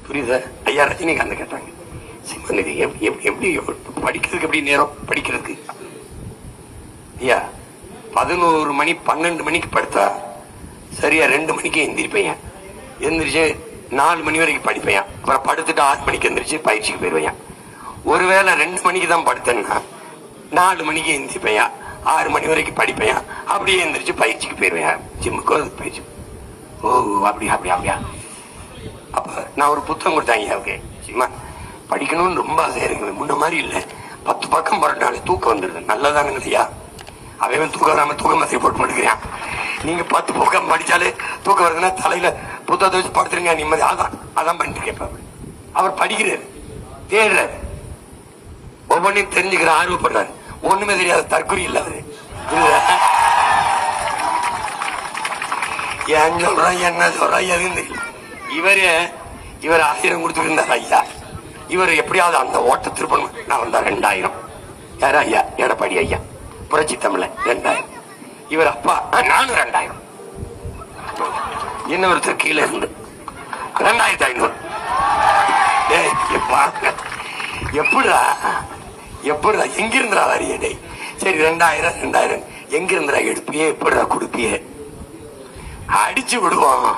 புரியுதா? ஐயா ரஜினிகாந்த் கேட்டாங்க, சிம்மநிதி எப்படி படிக்கிறதுக்கு எப்படி நேரம் படிக்கிறதுக்கு? ஐயா 11 மணி 12 மணிக்கு படுத்தா சரியா 2 மணிக்கு எந்திரிப்பேன். எந்திரிச்சு 4 மணி வரைக்கும் படிப்பேன். அப்புறம் படுத்துட்டு 6 மணிக்கு எந்திரிச்சு பயிற்சிக்கு போயிருவேன். ஒருவேளை 2 மணிக்கு தான் படுத்தேன்னா 4 மணிக்கு எந்திரிப்பேன், 6 மணி வரைக்கும் படிப்பேன். அப்படியே எந்திரிச்சு பயிற்சிக்கு போயிருவேன். ஜிம்முக்கு பயிற்சி. ஓ அப்படியா அப்படியா அப்படியா. அப்ப நான் ஒரு புத்தகம் கொடுத்தேன் ஐயாவுக்கு. சும்மா படிக்கணும்னு ரொம்ப ஆசையா இருக்குது. முன்ன மாதிரி இல்லை, 10 பக்கம் போறதுனால தூக்கம் வந்துடுது. நல்லதானுங்க ஐயா. அவன் தூக்கம் வராம தூக்க மாத்திரை போட்டு படுக்கிறான். நீங்க 10 பக்கம் படிச்சாலே தூக்கம் வருதுன்னா தலையில புத்தகத்தை வச்சு படுத்துருங்க நிம்மதி. அதான் பண்ணிட்டு கேட்பாரு. அவர் படிக்கிறாரு, தேடுறாரு, ஒவ்வொன்றையும் தெரிஞ்சுக்கிற ஆர்வப்படுறாரு. ஒண்ணுமே தெரியாத தற்கொலை இல்ல அவரு. ஏன் சொல்றான் என்ன சொல்றான் எதுவும் தெரியல. இவர் 1000 கொடுத்துட்டு இருந்தார் ஐயா. இவர் எப்படியாவது அந்த ஓட்ட திருப்பணும். நான் வந்தா 2000. யாரா ஐயா? எடப்பாடி ஐயா, புரட்சி தமிழ 2000. இவர் அப்பா நானும் 2000. இன்னொருத்தர் கீழே இருந்து 2500. எப்படிடா எப்படிடா எங்கிருந்தா வாரியடே? சரி 2000 எங்கிருந்தா எடுப்பியே, எப்படிடா கொடுப்பியே? அடிச்சு விடுவோம்.